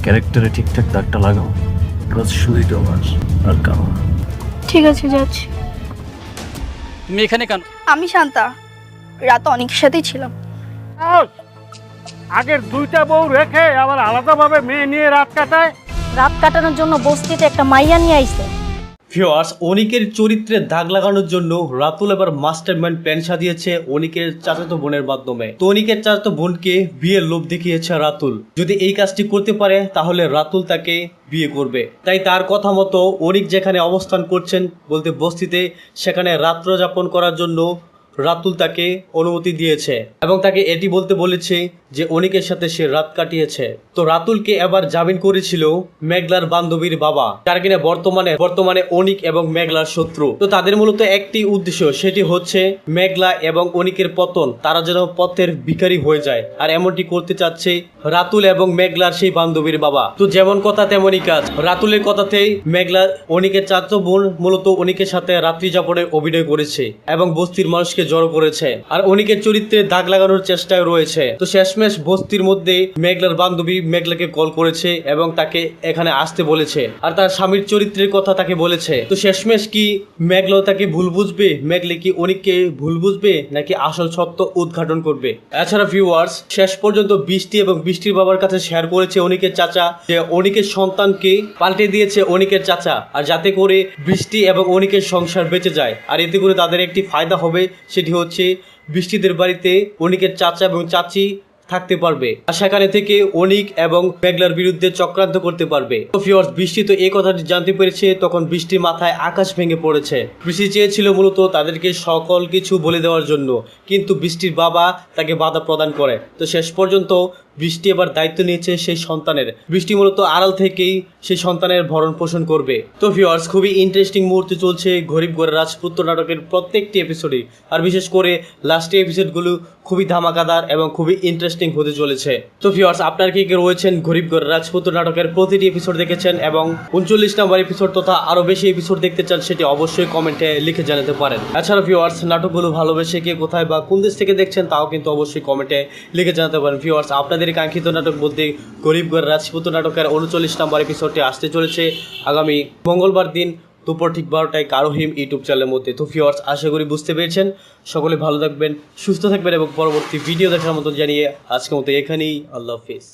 ক্যারেক্টারে ঠিকঠাক দাগটা লাগাও। বাস শুধুই তো আমার, আর কারণ। ঠিক আছে, যাচ্ছি। তুমি এখানে কেন? আমি শান্তা, রাতে অনেকের সাথেই ছিলাম। আগের দুইটা বউ রেখে আবার আলাদাভাবে মেয়ে নিয়ে রাত কাটায়। রাত কাটানোর জন্য বস্তিতে একটা মাইয়া নিয়ে আইছে। ভিউয়ার্স, অনিকের চরিত্রে দাগ লাগানোর জন্য রাতুল এবার মাস্টারমাইন্ড প্ল্যান সাজিয়েছে অনিকের চাচাতো বোনের মাধ্যমে। তো অনিকের চাচাতো বোনকে বিয়ের লোভ দেখিয়েছে রাতুল। যদি এই কাজটি করতে পারে তাহলে রাতুল তাকে বিয়ে করবে। তাই তার কথা মতো অনিক যেখানে অবস্থান করছেন বলতে বস্তিতে, সেখানে রাত্র যাপন করার জন্য রাতুল তাকে অনুমতি দিয়েছে এবং তাকে এটি বলতে বলেছে যে অনিকের সাথে সে রাত কাটিয়েছে। তো রাতুলকে এবার জামিন করেছিল মেঘলার বান্ধবীর বাবা, যার কিনা বর্তমানে অনিক এবং মেঘলার শত্রু। তো তাদের মূলত একটি উদ্দেশ্য, সেটি হচ্ছে মেঘলা এবং অনিকের পতন, তারা যেন পথের ভিখারি হয়ে যায়। আর এমনটি করতে চাচ্ছে রাতুল এবং মেঘলার সেই বান্ধবীর বাবা। তো যেমন কথা তেমনই কাজ। রাতুলের কথাতেই মেঘলা অনিকের চাচাতো বোন মূলত অনিকের সাথে রাত্রি যাপনের অভিনয় করেছে এবং বস্তির মানুষকে জড়ো করেছে, আর অনিকের চরিত্রে দাগ লাগানোর চেষ্টায় রয়েছে। তো শেষমেশ বস্তির মধ্যে মেঘলার বান্ধবী মেঘলাকে কল করেছে এবং তাকে এখানে আসতে বলেছে, আর তার স্বামীর চরিত্রের কথা তাকে বলেছে। তো শেষমেশ কি মেঘলা তাকে ভুল বুঝবে? মেঘলা কি অনিককে ভুল বুঝবে নাকি আসল সত্য উদ্ঘাটন করবে? এছাড়া ভিউয়ার্স, শেষ পর্যন্ত বৃষ্টি এবং বৃষ্টির বাবার কাছে শেয়ার করেছে অনিকের চাচা যে অনিকের সন্তানকে পাল্টে দিয়েছে অনিকের চাচা, আর যাতে করে বৃষ্টি এবং অনিকের সংসার বেঁচে যায়। আর এতে করে তাদের একটি ফায়দা হবে, সেটি হচ্ছে বৃষ্টিদের বাড়িতে অনিকের চাচা এবং চাচি থাকতে পারবে, আর সেখানে থেকে অনিক এবং মেঘলার বিরুদ্ধে চক্রান্ত করতে পারবে। তো ভিউয়ার্স, বৃষ্টি তো এই কথাটি জানতে পেরেছে, তখন বৃষ্টির মাথায় আকাশ ভেঙে পড়েছে। বৃষ্টি চেয়েছিল মূলত তাদেরকে সকল কিছু বলে দেওয়ার জন্য, কিন্তু বৃষ্টির বাবা তাকে বাধা প্রদান করে। তো শেষ পর্যন্ত বৃষ্টি এবার দায়িত্ব নিয়েছে সেই সন্তানের। বৃষ্টি মূলত আড়াল থেকেই সেই সন্তানের ভরণ পোষণ করবে। তো ভিউয়ার্স, খুবই ইন্টারেস্টিং মুহূর্তে চলছে গরিবগড়ের রাজপুত্র নাটকের প্রত্যেকটি এপিসোডে, আর বিশেষ করে লাস্টের এপিসোডগুলো খুবই ধামাকাদার এবং খুবই ইন্টারেস্টিং হতে চলেছে। তো ভিউয়ার্স, আপনার কি রয়েছেন গরিবগড়ের রাজপুত্র নাটকের প্রতিটি এপিসোড দেখেছেন এবং 39 নম্বর এপিসোড তথা আরো বেশি এপিসোড দেখতে চান, সেটি অবশ্যই কমেন্টে লিখে জানাতে পারেন। এছাড়া ভিউয়ার্স, নাটকগুলো ভালোবেসে কে কোথায় বা কোন দেশ থেকে দেখছেন তাও কিন্তু অবশ্যই কমেন্টে লিখে জানাতে পারেন। ভিউয়ার্স, আপনাদের কাঙ্ক্ষিত নাটক বলতে গরিবগড় রাজপুত্র নাটকের 39 নম্বর এপিসোডটি আসতে চলেছে আগামী মঙ্গলবার দিন দুপুর ঠিক 12টায় কারোহিম ইউটিউব চ্যানেলের মধ্যে। তো ভিউয়ার্স, আশা করি বুঝতে পেরেছেন। সকলে ভালো থাকবেন, সুস্থ থাকবেন এবং পরবর্তী ভিডিও দেখার মতো জানিয়ে আজকের মতো এখানেই আল্লাহ হাফেজ।